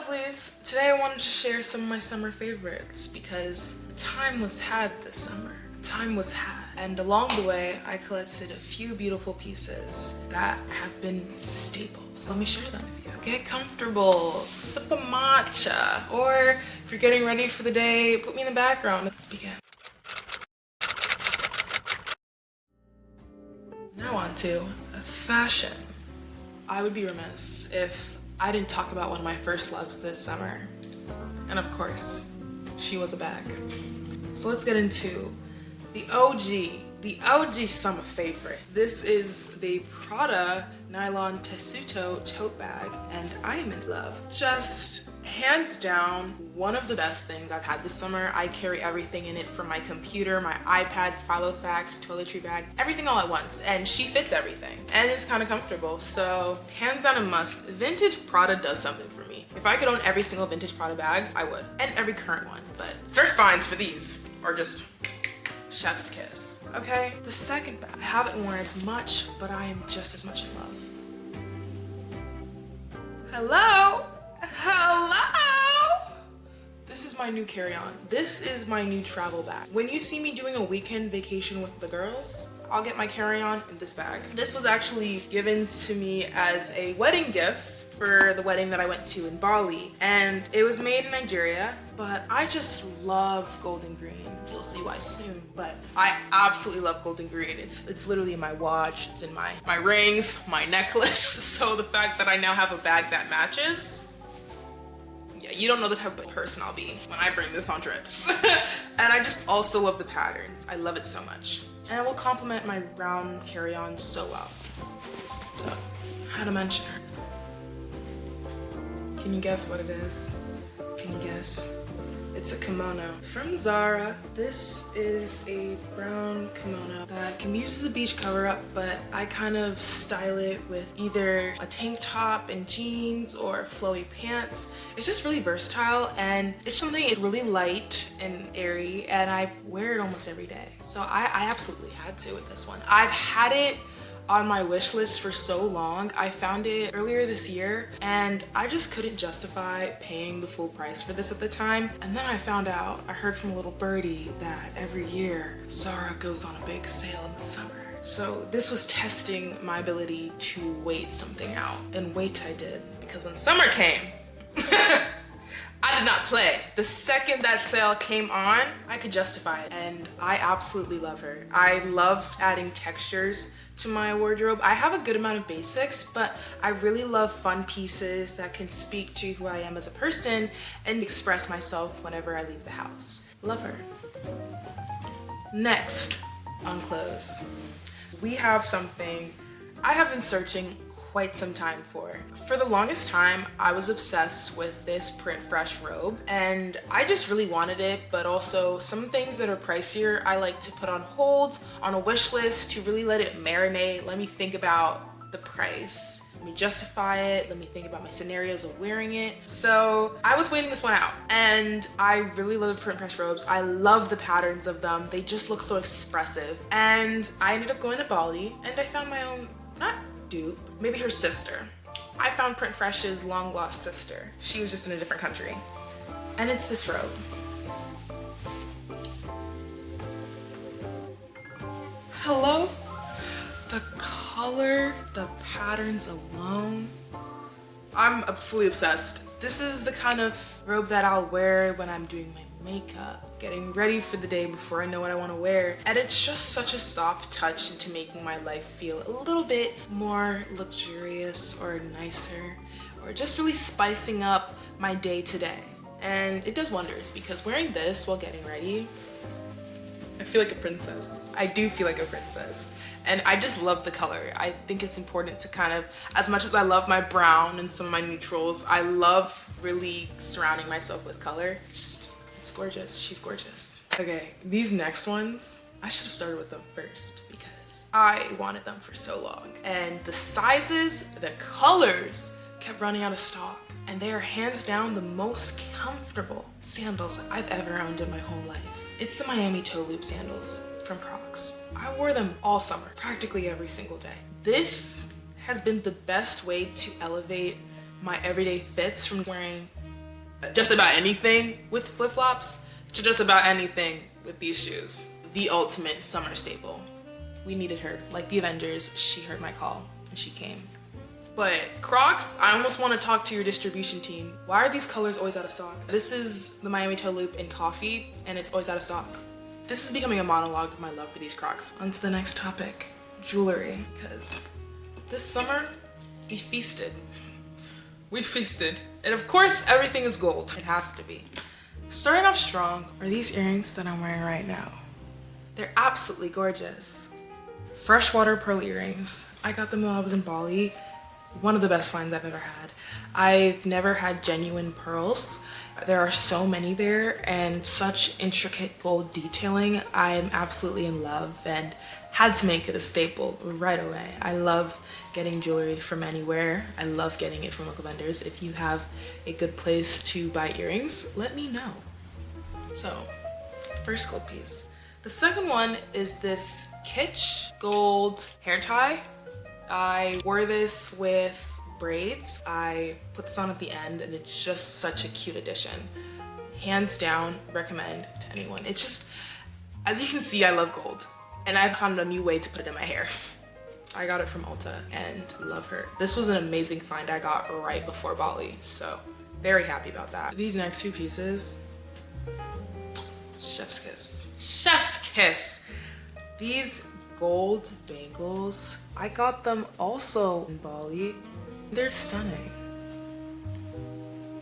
lovelies. Today I wanted to share some of my summer favorites because time was had this summer. Time was had. And along the way, I collected a few beautiful pieces that have been staples. Let me share them with you. Get comfortable, sip a matcha, or if you're getting ready for the day, put me in the background. Let's begin. Now on to fashion. I would be remiss if I didn't talk about one of my first loves this summer. And of course, she was a bag. So let's get into the OG summer favorite. This is the Prada Nylon Tessuto tote bag, and I am in love. Just hands down, one of the best things I've had this summer. I carry everything in it from my computer, my iPad, Filofax, toiletry bag, everything all at once, and she fits everything. And it's kind of comfortable, so hands down a must. Vintage Prada does something for me. If I could own every single vintage Prada bag, I would, and every current one, but thrift finds for these are just chef's kiss. Okay, the second bag, I haven't worn as much, but I am just as much in love. Hello? Hello? This is my new carry-on. This is my new travel bag. When you see me doing a weekend vacation with the girls, I'll get my carry-on in this bag. This was actually given to me as a wedding gift for the wedding that I went to in Bali, and it was made in Nigeria, but I just love golden green. You'll see why soon, but I absolutely love golden green. It's literally in my watch, it's in my rings, my necklace. So the fact that I now have a bag that matches, yeah, you don't know the type of person I'll be when I bring this on trips. And I just also love the patterns. I love it so much. And it will complement my brown carry-on so well. So, how to mention her. Can you guess what it is? Can you guess? It's a kimono from Zara. This is a brown kimono that can be used as a beach cover-up, but I kind of style it with either a tank top and jeans or flowy pants. It's just really versatile, and it's something really light and airy, and I wear it almost every day. So I absolutely had to with this one. I've had it on my wish list for so long. I found it earlier this year and I just couldn't justify paying the full price for this at the time. And then I found out, I heard from a little birdie that every year Zara goes on a big sale in the summer. So this was testing my ability to wait something out, and wait I did, because when summer came, I did not play. The second that sale came on, I could justify it, and I absolutely love her. I love adding textures to my wardrobe. I have a good amount of basics, but I really love fun pieces that can speak to who I am as a person and express myself whenever I leave the house. Love her. Next on clothes, we have something I have been searching quite some time for. For the longest time, I was obsessed with this print fresh robe, and I just really wanted it, but also some things that are pricier I like to put on hold on a wish list to really let it marinate. Let me think about the price. Let me justify it. Let me think about my scenarios of wearing it. So I was waiting this one out, and I really love print fresh robes. I love the patterns of them. They just look so expressive. And I ended up going to Bali, and I found my own, not dupe, maybe her sister. I found Print Fresh's long lost sister. She was just in a different country. And it's this robe. Hello? The color, the patterns alone. I'm fully obsessed. This is the kind of robe that I'll wear when I'm doing my makeup, getting ready for the day before I know what I want to wear. And it's just such a soft touch into making my life feel a little bit more luxurious or nicer, or just really spicing up my day to day. And it does wonders, because wearing this while getting ready, I feel like a princess. I do feel like a princess. And I just love the color. I think it's important to kind of, as much as I love my brown and some of my neutrals, I love really surrounding myself with color. It's gorgeous. She's gorgeous. Okay, these next ones, I should have started with them first because I wanted them for so long. And the sizes, the colors kept running out of stock. And they are hands down the most comfortable sandals I've ever owned in my whole life. It's the Miami toe loop sandals from Crocs. I wore them all summer, practically every single day. This has been the best way to elevate my everyday fits from wearing just about anything with flip-flops to just about anything with these shoes. The ultimate summer staple. We needed her. Like the Avengers, she heard my call and she came. But Crocs, I almost want to talk to your distribution team. Why are these colors always out of stock? This is the Miami Toe Loop in coffee and it's always out of stock. This is becoming a monologue of my love for these Crocs. On to the next topic, jewelry. Because this summer, we feasted. We feasted. And of course, everything is gold. It has to be. Starting off strong are these earrings that I'm wearing right now. They're absolutely gorgeous. Freshwater pearl earrings. I got them when I was in Bali. One of the best finds I've ever had. I've never had genuine pearls. There are so many there and such intricate gold detailing. I'm absolutely in love and had to make it a staple right away. I love getting jewelry from anywhere. I love getting it from local vendors. If you have a good place to buy earrings, let me know. So, first gold piece. The second one is this kitsch gold hair tie. I wore this with braids. I put this on at the end and it's just such a cute addition. Hands down, recommend to anyone. It's just, as you can see, I love gold and I found a new way to put it in my hair. I got it from Ulta and love her. This was an amazing find I got right before Bali, so very happy about that. These next two pieces, chef's kiss. Chef's kiss. These gold bangles, I got them also in Bali. They're stunning.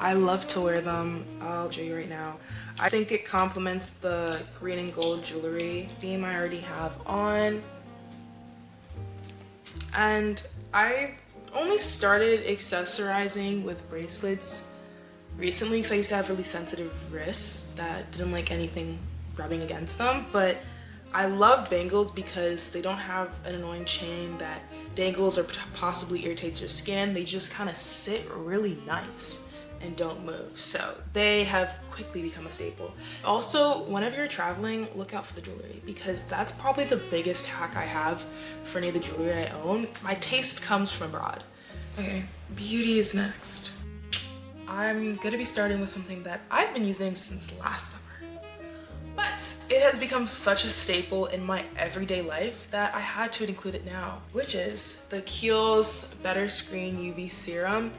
I love to wear them. I'll show you right now. I think it complements the green and gold jewelry theme I already have on. And I only started accessorizing with bracelets recently because I used to have really sensitive wrists that didn't like anything rubbing against them, but I love bangles because they don't have an annoying chain that dangles or possibly irritates your skin. They just kind of sit really nice and don't move. So they have quickly become a staple. Also, whenever you're traveling, look out for the jewelry because that's probably the biggest hack I have for any of the jewelry I own. My taste comes from abroad. Okay, beauty is next. I'm gonna be starting with something that I've been using since last summer. But it has become such a staple in my everyday life that I had to include it now, which is the Kiehl's Better Screen UV Serum.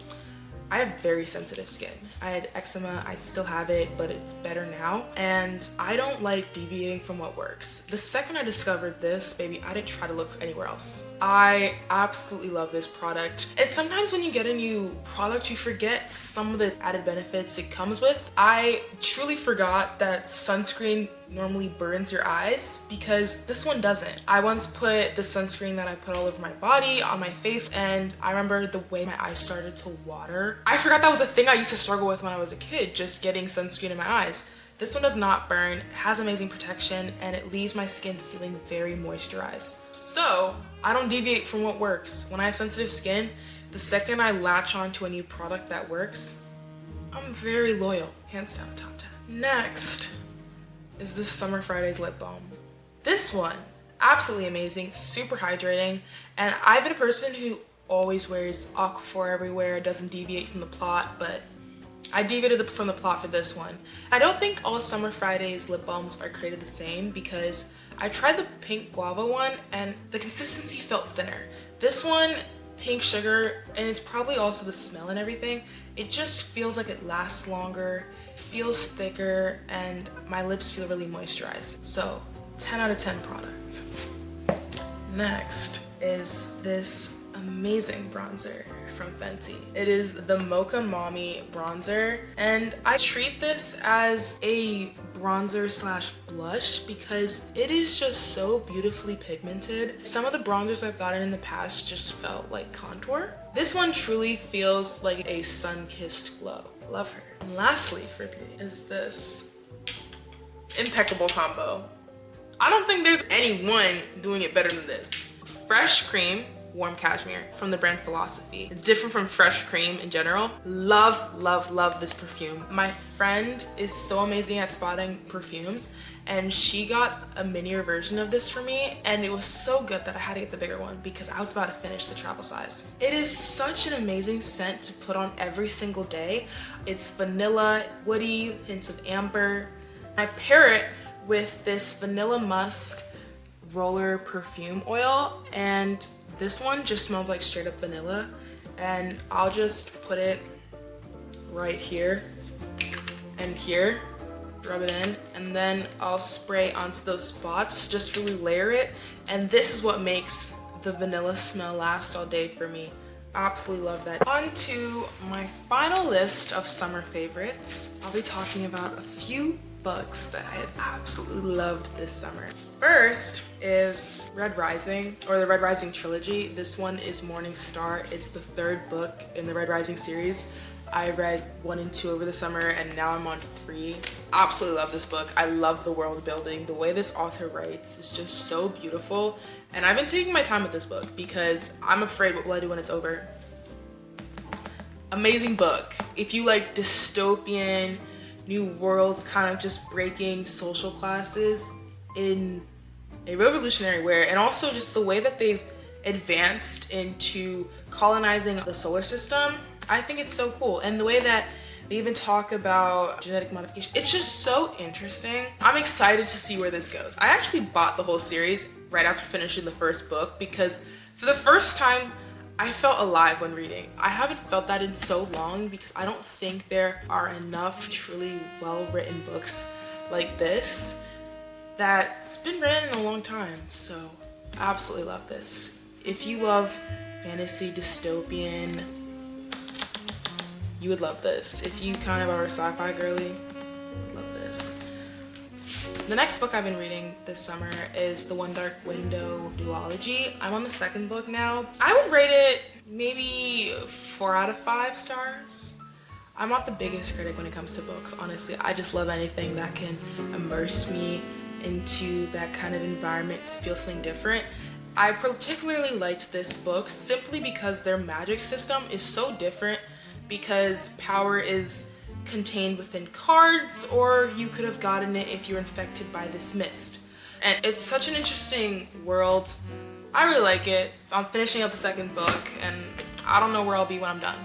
I have very sensitive skin. I had eczema, I still have it, but it's better now. And I don't like deviating from what works. The second I discovered this, baby, I didn't try to look anywhere else. I absolutely love this product. And sometimes when you get a new product, you forget some of the added benefits it comes with. I truly forgot that sunscreen normally burns your eyes because this one doesn't. I once put the sunscreen that I put all over my body on my face and I remember the way my eyes started to water. I forgot that was a thing I used to struggle with when I was a kid, just getting sunscreen in my eyes. This one does not burn, has amazing protection, and it leaves my skin feeling very moisturized. So I don't deviate from what works. When I have sensitive skin, the second I latch on to a new product that works, I'm very loyal, hands down, top 10. Next is this Summer Fridays lip balm. This one, absolutely amazing, super hydrating, and I've been a person who always wears Aquaphor everywhere, doesn't deviate from the plot, but I deviated from the plot for this one. I don't think all Summer Fridays lip balms are created the same because I tried the pink guava one and the consistency felt thinner. This one, pink sugar, and it's probably also the smell and everything, it just feels like it lasts longer, feels thicker, and my lips feel really moisturized. So 10 out of 10 product. Next is this amazing bronzer from Fenty. It is the Mocha Mommy bronzer, and I treat this as a bronzer slash blush because it is just so beautifully pigmented. Some of the bronzers I've gotten in the past just felt like contour. This one truly feels like a sun-kissed glow. Love her. And lastly for beauty is this impeccable combo. I don't think there's anyone doing it better than this. Fresh cream warm cashmere from the brand Philosophy. It's different from Fresh Cream in general. Love, love, love this perfume. My friend is so amazing at spotting perfumes, and she got a minier version of this for me, and it was so good that I had to get the bigger one because I was about to finish the travel size. It is such an amazing scent to put on every single day. It's vanilla, woody, hints of amber. I pair it with this vanilla musk roller perfume oil, and this one just smells like straight up vanilla, and I'll just put it right here and here, rub it in, and then I'll spray onto those spots, just really layer it, and this is what makes the vanilla smell last all day for me. Absolutely love that. On to my final list of summer favorites. I'll be talking about a few books that I had absolutely loved this summer. First is Red Rising, or the Red Rising trilogy. This one is Morning Star. It's the third book in the Red Rising series. I read 1 and 2 over the summer, and now I'm on 3. Absolutely love this book. I love the world building. The way this author writes is just so beautiful, and I've been taking my time with this book because I'm afraid what will I do when it's over. Amazing book. If you like dystopian, new worlds, kind of just breaking social classes in a revolutionary way, and also just the way that they've advanced into colonizing the solar system, I think it's so cool. And the way that they even talk about genetic modification, it's just so interesting. I'm excited to see where this goes. I actually bought the whole series right after finishing the first book because for the first time I felt alive when reading. I haven't felt that in so long because I don't think there are enough truly well-written books like this that's been written in a long time. So I absolutely love this. If you love fantasy, dystopian, you would love this. If you kind of are a sci-fi girly, love this. The next book I've been reading this summer is the One Dark Window duology. I'm on the second book now. I would rate it maybe 4 out of 5 stars. I'm not the biggest critic when it comes to books, honestly. I just love anything that can immerse me into that kind of environment, feel something different. I particularly liked this book simply because their magic system is so different, because power is contained within cards, or you could have gotten it if you're infected by this mist. And it's such an interesting world. I really like it. I'm finishing up the second book, and I don't know where I'll be when I'm done.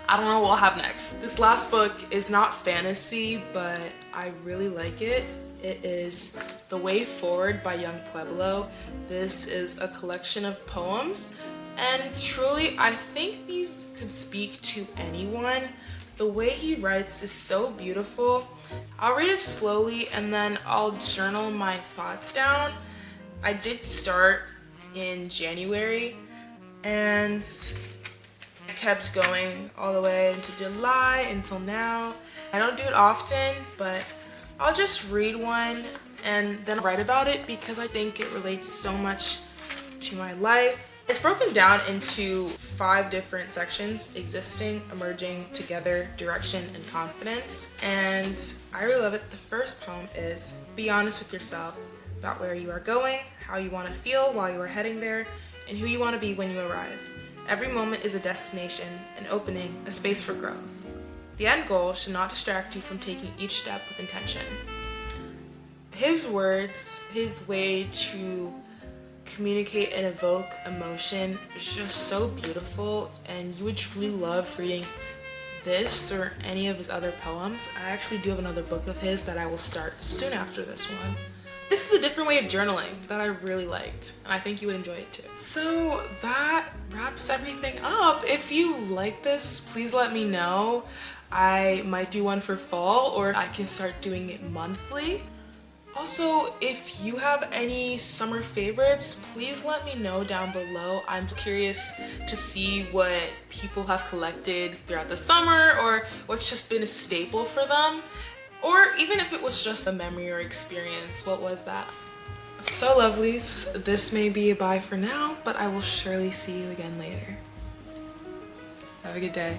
I don't know what I'll have next. This last book is not fantasy, but I really like it. It is The Way Forward by Young Pueblo. This is a collection of poems, and truly, I think these could speak to anyone. The way he writes is so beautiful. I'll read it slowly and then I'll journal my thoughts down. I did start in January and I kept going all the way into July until now. I don't do it often, but I'll just read one and then write about it because I think it relates so much to my life. It's broken down into 5 different sections: existing, emerging, together, direction, and confidence. And I really love it. The first poem is: be honest with yourself about where you are going, how you want to feel while you are heading there, and who you want to be when you arrive. Every moment is a destination, an opening, a space for growth. The end goal should not distract you from taking each step with intention. His words, his way to communicate and evoke emotion is just so beautiful, and you would truly love reading this or any of his other poems. I actually do have another book of his that I will start soon after this one. This is a different way of journaling that I really liked, and I think you would enjoy it too. So that wraps everything up. If you like this, please let me know. I might do one for fall, or I can start doing it monthly. Also, if you have any summer favorites, please let me know down below. I'm curious to see what people have collected throughout the summer, or what's just been a staple for them. Or even if it was just a memory or experience, what was that? So lovelies, this may be a bye for now, but I will surely see you again later. Have a good day.